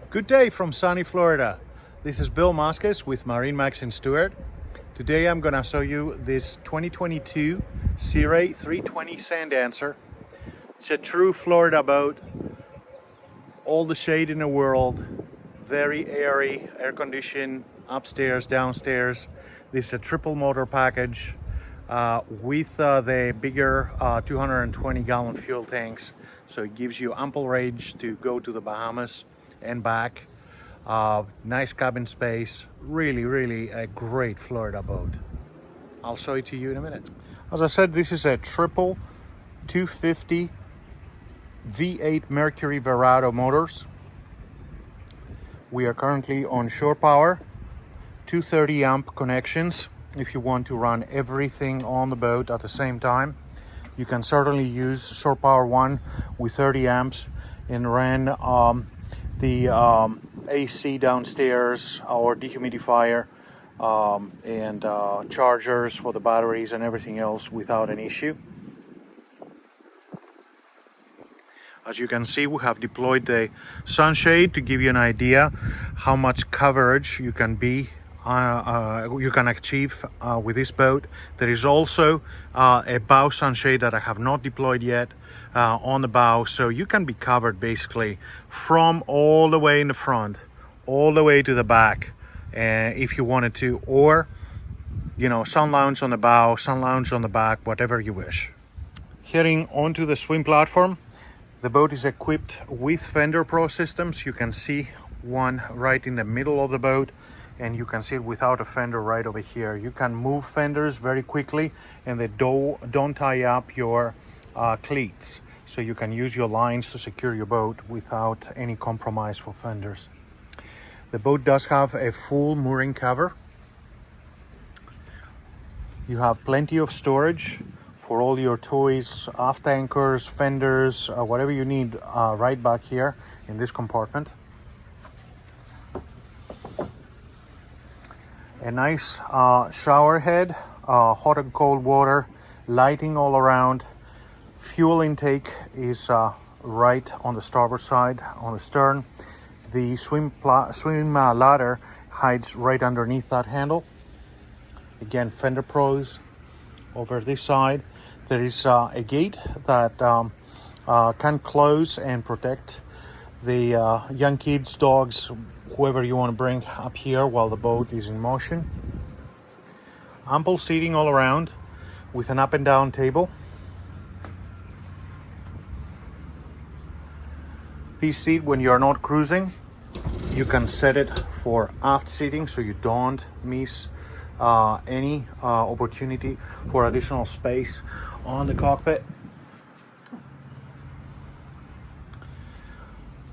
Good day from sunny Florida. This is Bill Mosques with Marine Max in Stuart. Today I'm gonna show you this 2022 Sea Ray 320 Sundancer. It's a true Florida boat. All the shade in the world. Very airy, air conditioned, upstairs, downstairs. This is a triple motor package with the bigger 220 gallon fuel tanks. So it gives you ample range to go to the Bahamas and back. Nice cabin space. Really a great Florida boat. I'll show it to you in a minute. As I said, this is a triple 250 V8 Mercury Verado motors. We are currently on shore power, 230 amp connections. If you want to run everything on the boat at the same time, you can certainly use shore power 1 with 30 amps and run the AC downstairs, or dehumidifier, and chargers for the batteries and everything else without an issue. As you can see, we have deployed the sunshade to give you an idea how much coverage you can achieve with this boat. There is also a bow sunshade that I have not deployed yet on the bow, so you can be covered basically from all the way in the front all the way to the back if you wanted to, or sun lounge on the bow, sun lounge on the back, whatever you wish. Heading onto the swim platform, the boat is equipped with fender pro systems. You can see one right in the middle of the boat, and you can see it without a fender right over here. You can move fenders very quickly, and they don't tie up your cleats, so you can use your lines to secure your boat without any compromise for fenders. The boat does have a full mooring cover. You have plenty of storage for all your toys, aft anchors, fenders, whatever you need right back here in this compartment. A nice shower head, hot and cold water, lighting all around. Fuel intake is right on the starboard side on the stern. The swim ladder hides right underneath that handle. Again, fender pros over this side. There is a gate that can close and protect the young kids, dogs, whoever you want to bring up here while the boat is in motion. Ample seating all around with an up and down table. This seat, when you're not cruising, you can set it for aft seating so you don't miss any opportunity for additional space on the cockpit.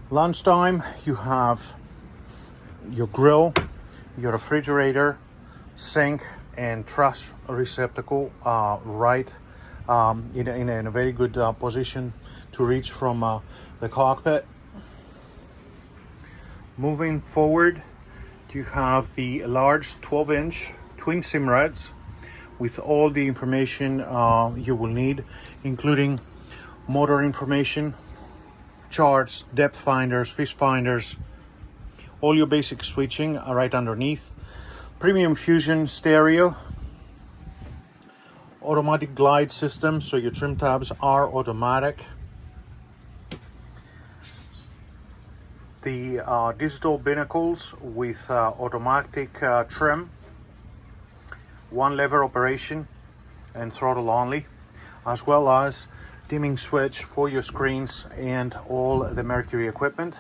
Lunchtime, you have your grill, your refrigerator, sink, and trash receptacle right in a very good position to reach from the cockpit. Moving forward, you have the large 12-inch twin Simrads with all the information you will need, including motor information, charts, depth finders, fish finders, all your basic switching are right underneath. Premium Fusion stereo, automatic glide system, so your trim tabs are automatic. The digital binnacles with automatic trim, one lever operation and throttle only, as well as dimming switch for your screens and all the Mercury equipment.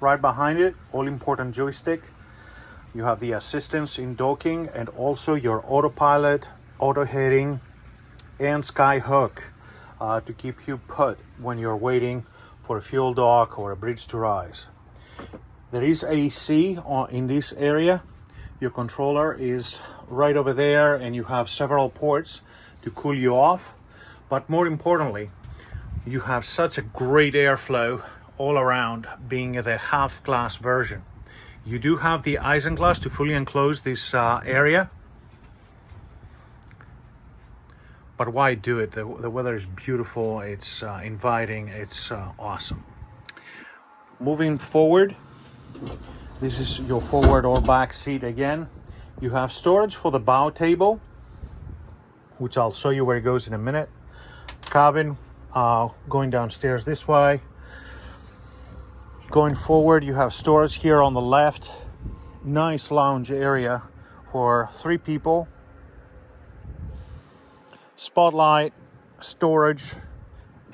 Right behind it, all important joystick. You have the assistance in docking and also your autopilot, auto heading, and sky hook to keep you put when you're waiting for a fuel dock or a bridge to rise. There is AC in this area. Your controller is right over there, and you have several ports to cool you off. But more importantly, you have such a great airflow all around, being the half-glass version. You do have the isinglass to fully enclose this area. But why do it? The weather is beautiful, it's inviting, it's awesome. Moving forward, This is your forward or back seat again. You have storage for the bow table, which I'll show you where it goes in a minute. Cabin going downstairs this way. Going forward, you have storage here on the left. Nice lounge area for 3 people. Spotlight, storage,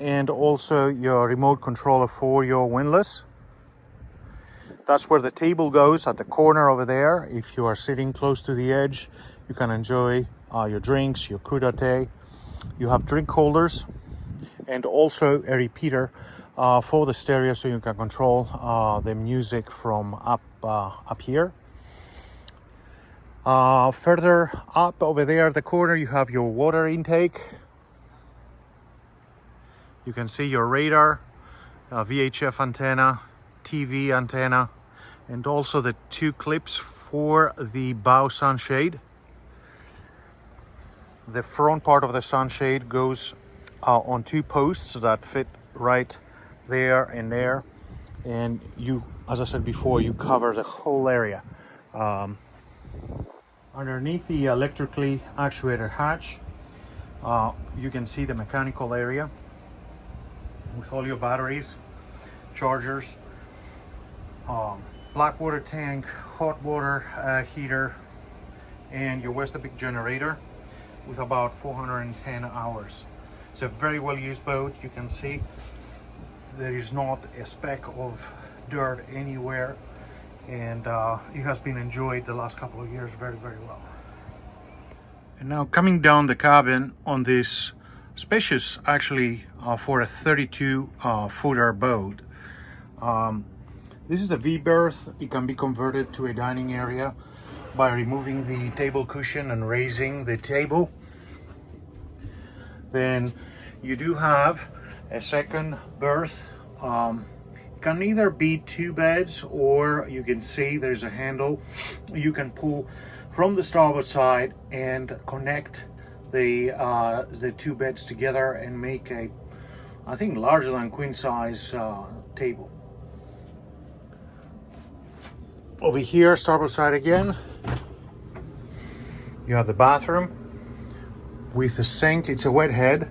and also your remote controller for your windlass. That's where the table goes, at the corner over there. If you are sitting close to the edge, you can enjoy your drinks, your crudité. You have drink holders and also a repeater for the stereo, so you can control the music from up here. Further up over there at the corner, you have your water intake. You can see your radar, VHF antenna, TV antenna, and also the 2 clips for the bow sunshade. The front part of the sunshade goes on 2 posts that fit right there and there, and you, as I said before, you cover the whole area. Underneath the electrically actuated hatch, you can see the mechanical area with all your batteries, chargers, black water tank, hot water heater, and your Westerbeek generator with about 410 hours. It's a very well used boat. You can see there is not a speck of dirt anywhere, and it has been enjoyed the last couple of years very, very well. And now coming down the cabin on this spacious, actually for a 32 footer boat. This is the V berth. It can be converted to a dining area by removing the table cushion and raising the table. Then you do have a second berth. It can either be 2 beds, or you can see there's a handle you can pull from the starboard side and connect the 2 beds together and make a, I think, larger than queen size table. Over here, starboard side again, you have the bathroom with a sink. It's a wet head.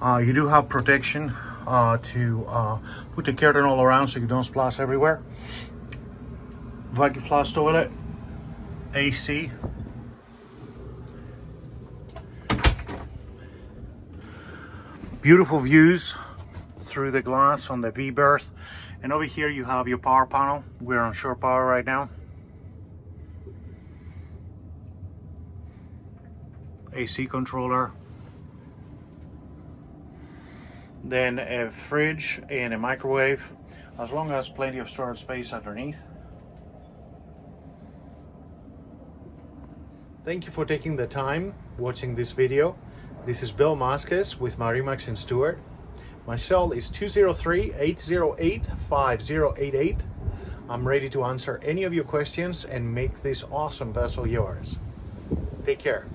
You do have protection to put the curtain all around so you don't splash everywhere. Vacuum flush toilet, AC. Beautiful views through the glass on the V berth. And over here you have your power panel. We're on shore power right now. AC controller. Then a fridge and a microwave, as long as plenty of storage space underneath. Thank you for taking the time watching this video. This is Bill Masquez with Marimax and Stewart. My cell is 203-808-5088. I'm ready to answer any of your questions and make this awesome vessel yours. Take care.